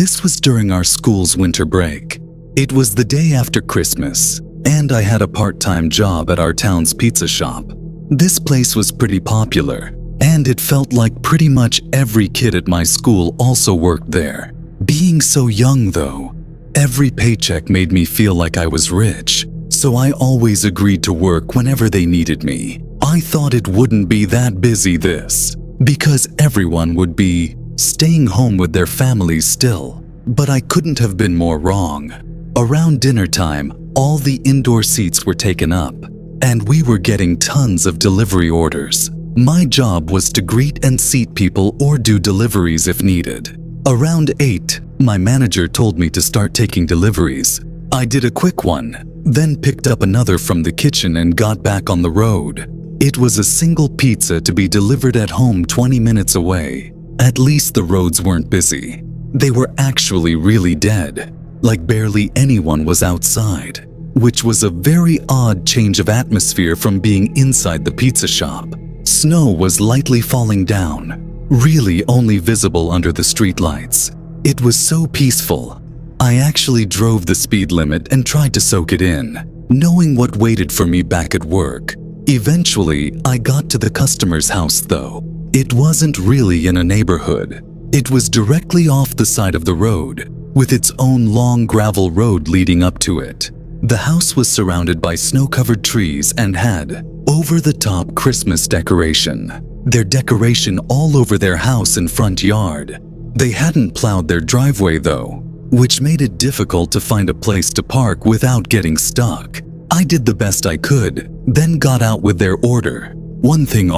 This was during our school's winter break. It was the day after Christmas, and I had a part-time job at our town's pizza shop. This place was pretty popular, and it felt like pretty much every kid at my school also worked there. Being so young though, every paycheck made me feel like I was rich, so I always agreed to work whenever they needed me. I thought it wouldn't be that busy because everyone would be staying home with their families still. But I couldn't have been more wrong. Around dinner time, all the indoor seats were taken up, and we were getting tons of delivery orders. My job was to greet and seat people or do deliveries if needed. Around 8, my manager told me to start taking deliveries. I did a quick one, then picked up another from the kitchen and got back on the road. It was a single pizza to be delivered at home 20 minutes away. At least the roads weren't busy. They were actually really dead, like barely anyone was outside, which was a very odd change of atmosphere from being inside the pizza shop. Snow was lightly falling down, really only visible under the streetlights. It was so peaceful. I actually drove the speed limit and tried to soak it in, knowing what waited for me back at work. Eventually, I got to the customer's house though. It wasn't really in a neighborhood. It was directly off the side of the road, with its own long gravel road leading up to it. The house was surrounded by snow-covered trees and had over-the-top Christmas decoration. Their decoration all over their house and front yard. They hadn't plowed their driveway though, which made it difficult to find a place to park without getting stuck. I did the best I could, then got out with their order. One thing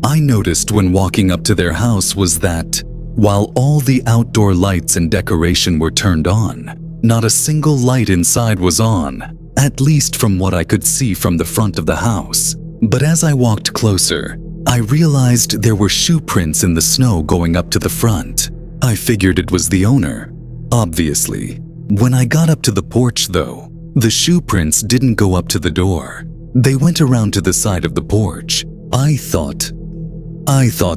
I noticed when walking up to their house was that, while all the outdoor lights and decoration were turned on, not a single light inside was on, at least from what I could see from the front of the house. But as I walked closer, I realized there were shoe prints in the snow going up to the front. I figured it was the owner, obviously. When I got up to the porch though, the shoe prints didn't go up to the door. They went around to the side of the porch. I thought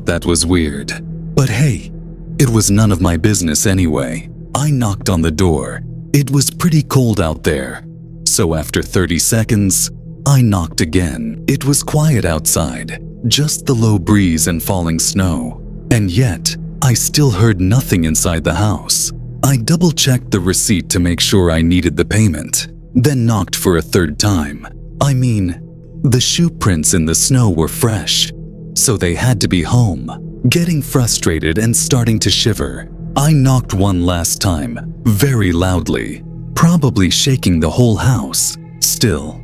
that was weird. But hey, it was none of my business anyway. I knocked on the door. It was pretty cold out there. So after 30 seconds, I knocked again. It was quiet outside, just the low breeze and falling snow. And yet, I still heard nothing inside the house. I double-checked the receipt to make sure I needed the payment, then knocked for a third time. I mean, the shoe prints in the snow were fresh, so they had to be home. Getting frustrated and starting to shiver, I knocked one last time, very loudly, probably shaking the whole house. Still,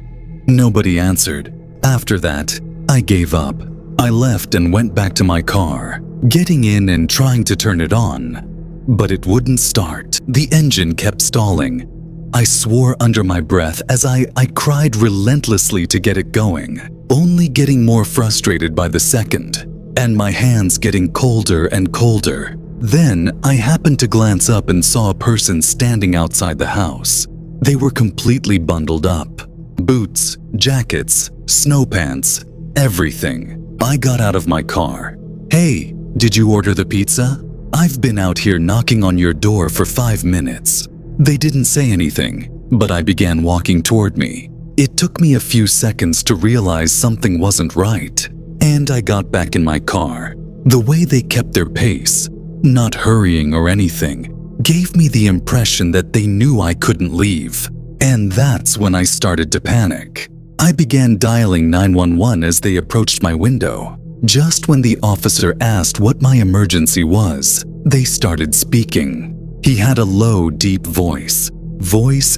nobody answered. After that, I gave up. I left and went back to my car, getting in and trying to turn it on. But it wouldn't start. The engine kept stalling. I swore under my breath as I cried relentlessly to get it going, only getting more frustrated by the second, and my hands getting colder and colder. Then I happened to glance up and saw a person standing outside the house. They were completely bundled up. Boots, jackets, snow pants, everything. I got out of my car. "Hey, did you order the pizza? I've been out here knocking on your door for 5 minutes." They didn't say anything, but I began walking toward me. It took me a few seconds to realize something wasn't right, and I got back in my car. The way they kept their pace, not hurrying or anything, gave me the impression that they knew I couldn't leave. And that's when I started to panic. I began dialing 911 as they approached my window. Just when the officer asked what my emergency was, they started speaking. He had a low, deep voice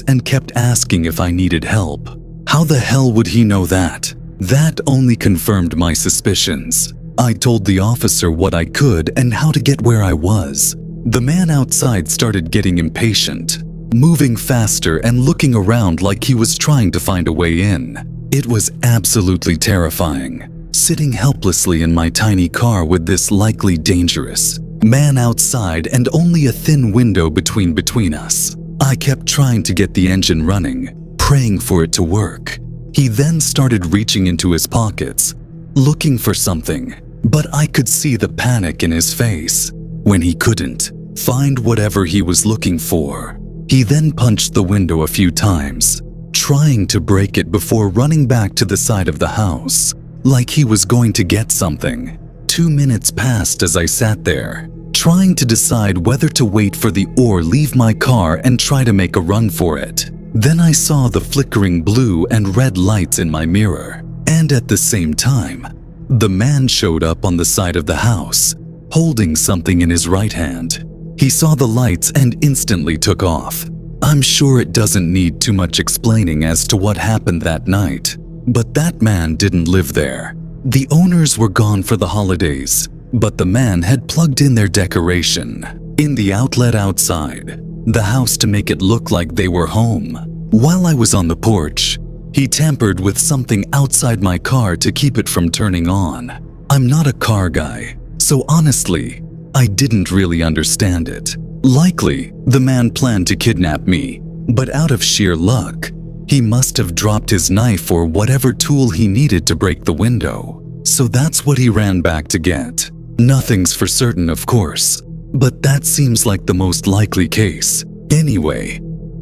and kept asking if I needed help. How the hell would he know that? That only confirmed my suspicions. I told the officer what I could and how to get where I was. The man outside started getting impatient, moving faster and looking around like he was trying to find a way in. It was absolutely terrifying, sitting helplessly in my tiny car with this likely dangerous man outside and only a thin window between us. I kept trying to get the engine running, praying for it to work. He then started reaching into his pockets, looking for something, but I could see the panic in his face. When he couldn't, find whatever he was looking for. He then punched the window a few times, trying to break it before running back to the side of the house, like he was going to get something. 2 minutes passed as I sat there, trying to decide whether to wait for the or leave my car and try to make a run for it. Then I saw the flickering blue and red lights in my mirror, and at the same time, the man showed up on the side of the house, holding something in his right hand. He saw the lights and instantly took off. I'm sure it doesn't need too much explaining as to what happened that night, but that man didn't live there. The owners were gone for the holidays, but the man had plugged in their decoration in the outlet outside the house to make it look like they were home. While I was on the porch, he tampered with something outside my car to keep it from turning on. I'm not a car guy, so honestly, I didn't really understand it. Likely, the man planned to kidnap me, but out of sheer luck, he must have dropped his knife or whatever tool he needed to break the window. So that's what he ran back to get. Nothing's for certain, of course, but that seems like the most likely case. Anyway,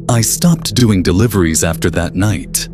I stopped doing deliveries after that night.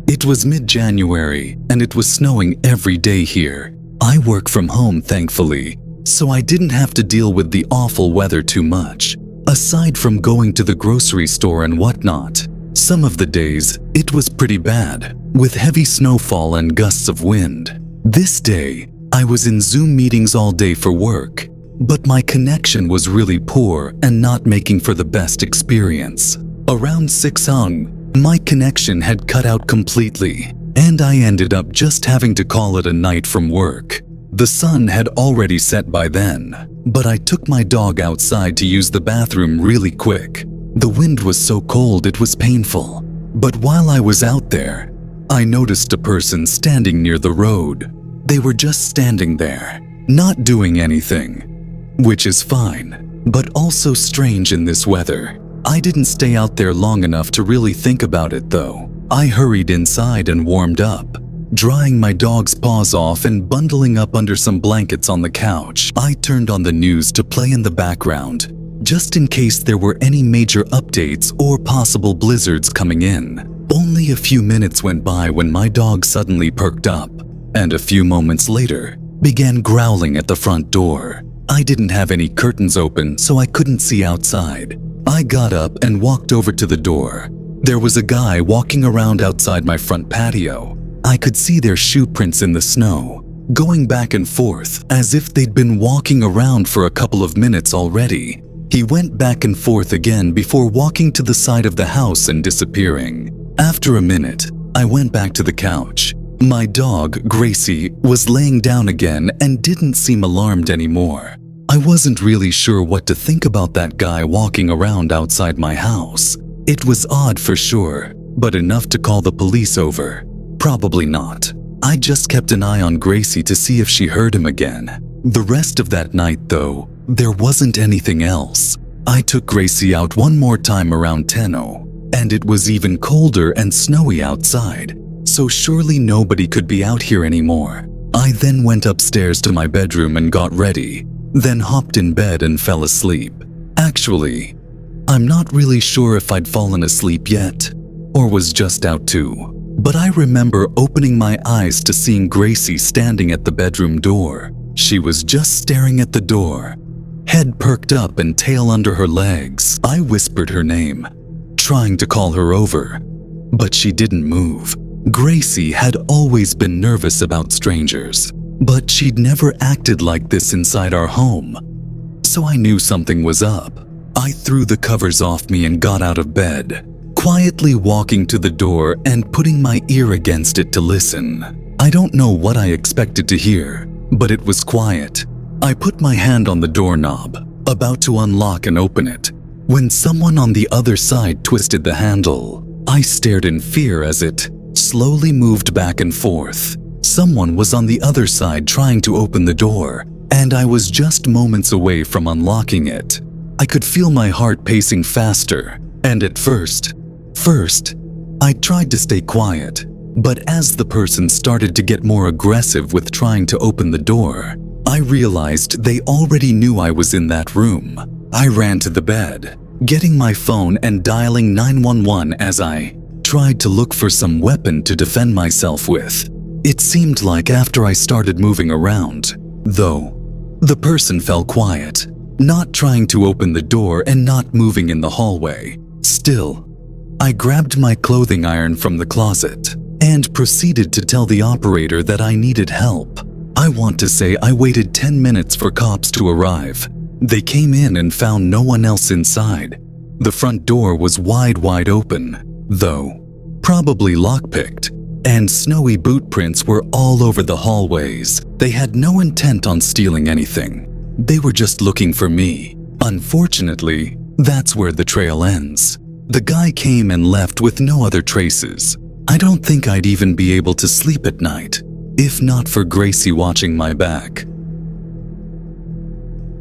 It was mid-January and it was snowing every day here. I work from home, thankfully, so I didn't have to deal with the awful weather too much. Aside from going to the grocery store and whatnot, some of the days it was pretty bad, with heavy snowfall and gusts of wind. This day, I was in Zoom meetings all day for work, but my connection was really poor and not making for the best experience. Around 6 AM, my connection had cut out completely, and I ended up just having to call it a night from work. The sun had already set by then, but I took my dog outside to use the bathroom really quick. The wind was so cold it was painful, but while I was out there, I noticed a person standing near the road. They were just standing there, not doing anything, which is fine, but also strange in this weather. I didn't stay out there long enough to really think about it though. I hurried inside and warmed up, drying my dog's paws off and bundling up under some blankets on the couch. I turned on the news to play in the background, just in case there were any major updates or possible blizzards coming in. Only a few minutes went by when my dog suddenly perked up, and a few moments later, began growling at the front door. I didn't have any curtains open, so I couldn't see outside. I got up and walked over to the door. There was a guy walking around outside my front patio. I could see their shoe prints in the snow, going back and forth as if they'd been walking around for a couple of minutes already. He went back and forth again before walking to the side of the house and disappearing. After a minute, I went back to the couch. My dog, Gracie, was laying down again and didn't seem alarmed anymore. I wasn't really sure what to think about that guy walking around outside my house. It was odd for sure, but enough to call the police over. Probably not. I just kept an eye on Gracie to see if she heard him again. The rest of that night, though, there wasn't anything else. I took Gracie out one more time around 10:00, and it was even colder and snowy outside, so surely nobody could be out here anymore. I then went upstairs to my bedroom and got ready, then hopped in bed and fell asleep. Actually, I'm not really sure if I'd fallen asleep yet, or was just out too. But I remember opening my eyes to seeing Gracie standing at the bedroom door. She was just staring at the door, head perked up and tail under her legs. I whispered her name, trying to call her over, but she didn't move. Gracie had always been nervous about strangers, but she'd never acted like this inside our home. So I knew something was up. I threw the covers off me and got out of bed, quietly walking to the door and putting my ear against it to listen. I don't know what I expected to hear, but it was quiet. I put my hand on the doorknob, about to unlock and open it, when someone on the other side twisted the handle. I stared in fear as it slowly moved back and forth. Someone was on the other side trying to open the door, and I was just moments away from unlocking it. I could feel my heart pacing faster, and at first, I tried to stay quiet, but as the person started to get more aggressive with trying to open the door, I realized they already knew I was in that room. I ran to the bed, getting my phone and dialing 911 as I tried to look for some weapon to defend myself with. It seemed like after I started moving around, though, the person fell quiet, not trying to open the door and not moving in the hallway. Still, I grabbed my clothing iron from the closet and proceeded to tell the operator that I needed help. I want to say I waited 10 minutes for cops to arrive. They came in and found no one else inside. The front door was wide open, though probably lockpicked, and snowy boot prints were all over the hallways. They had no intent on stealing anything. They were just looking for me. Unfortunately, that's where the trail ends. The guy came and left with no other traces. I don't think I'd even be able to sleep at night, if not for Gracie watching my back.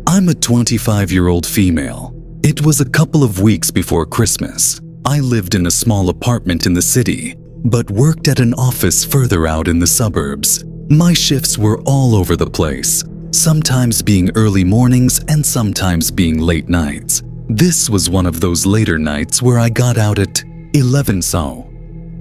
I'm a 25-year-old female. It was a couple of weeks before Christmas. I lived in a small apartment in the city, but worked at an office further out in the suburbs. My shifts were all over the place, sometimes being early mornings and sometimes being late nights. This was one of those later nights where I got out at 11 so.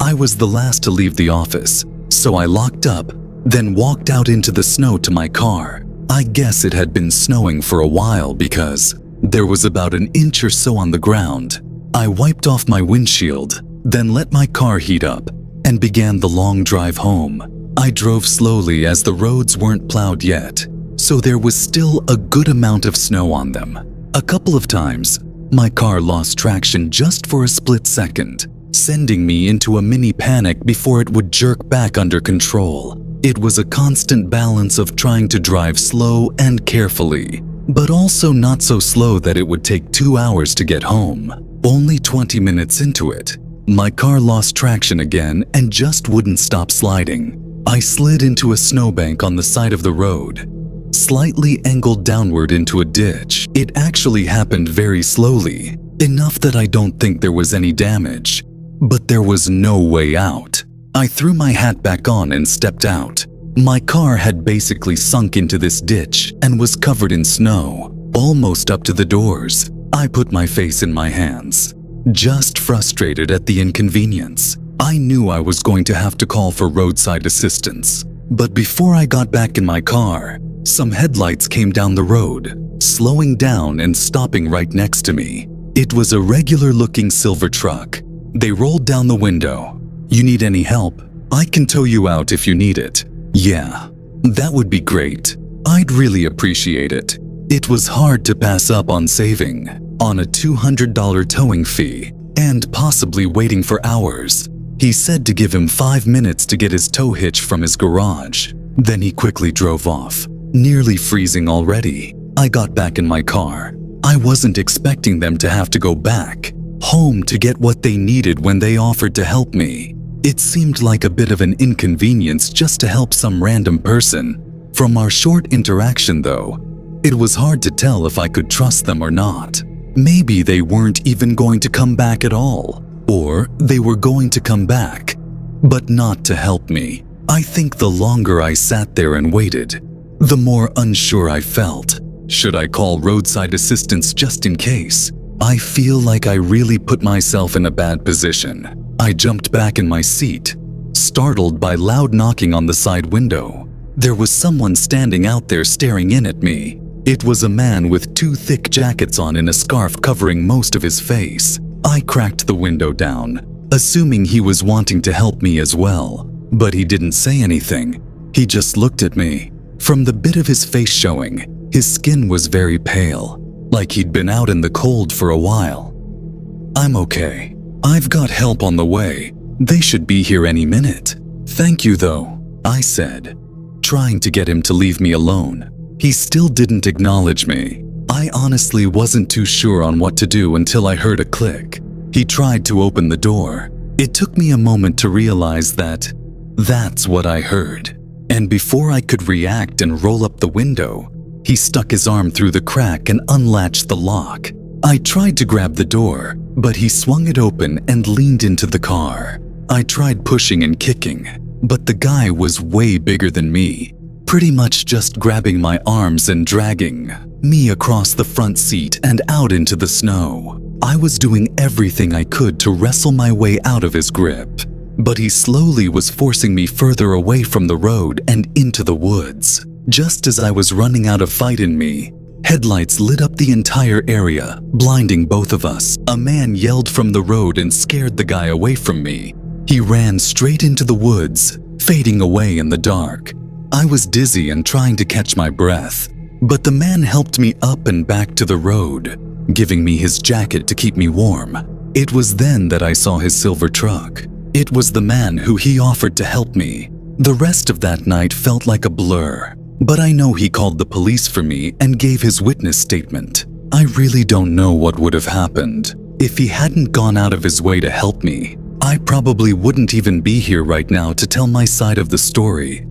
I was the last to leave the office, so I locked up, then walked out into the snow to my car. I guess it had been snowing for a while because there was about an inch or so on the ground. I wiped off my windshield, then let my car heat up and began the long drive home. I drove slowly as the roads weren't plowed yet, so there was still a good amount of snow on them. A couple of times, my car lost traction just for a split second, sending me into a mini panic before it would jerk back under control. It was a constant balance of trying to drive slow and carefully, but also not so slow that it would take 2 hours to get home. Only 20 minutes into it, my car lost traction again and just wouldn't stop sliding. I slid into a snowbank on the side of the road, slightly angled downward into a ditch. It actually happened very slowly, enough that I don't think there was any damage, but there was no way out. I threw my hat back on and stepped out. My car had basically sunk into this ditch and was covered in snow, almost up to the doors. I put my face in my hands, just frustrated at the inconvenience. I knew I was going to have to call for roadside assistance, but before I got back in my car, some headlights came down the road, slowing down and stopping right next to me. It was a regular-looking silver truck. They rolled down the window. "You need any help? I can tow you out if you need it." "Yeah, that would be great. I'd really appreciate it." It was hard to pass up on saving on a $200 towing fee and possibly waiting for hours. He said to give him 5 minutes to get his tow hitch from his garage. Then he quickly drove off, nearly freezing already. I got back in my car. I wasn't expecting them to have to go back home to get what they needed when they offered to help me. It seemed like a bit of an inconvenience just to help some random person. From our short interaction though, it was hard to tell if I could trust them or not. Maybe they weren't even going to come back at all, or they were going to come back, but not to help me. I think the longer I sat there and waited, the more unsure I felt. Should I call roadside assistance just in case? I feel like I really put myself in a bad position. I jumped back in my seat, startled by loud knocking on the side window. There was someone standing out there staring in at me. It was a man with 2 thick jackets on and a scarf covering most of his face. I cracked the window down, assuming he was wanting to help me as well, but he didn't say anything. He just looked at me. From the bit of his face showing, his skin was very pale, like he'd been out in the cold for a while. "I'm okay. I've got help on the way. They should be here any minute." "Thank you though," I said, trying to get him to leave me alone. He still didn't acknowledge me. I honestly wasn't too sure on what to do until I heard a click. He tried to open the door. It took me a moment to realize that that's what I heard. And before I could react and roll up the window, he stuck his arm through the crack and unlatched the lock. I tried to grab the door, but he swung it open and leaned into the car. I tried pushing and kicking, but the guy was way bigger than me. pretty much just grabbing my arms and dragging me across the front seat and out into the snow. I was doing everything I could to wrestle my way out of his grip, but he slowly was forcing me further away from the road and into the woods. Just as I was running out of fight in me, headlights lit up the entire area, blinding both of us. A man yelled from the road and scared the guy away from me. He ran straight into the woods, fading away in the dark. I was dizzy and trying to catch my breath, but the man helped me up and back to the road, giving me his jacket to keep me warm. It was then that I saw his silver truck. It was the man who he offered to help me. The rest of that night felt like a blur, but I know he called the police for me and gave his witness statement. I really don't know what would have happened. If he hadn't gone out of his way to help me, I probably wouldn't even be here right now to tell my side of the story.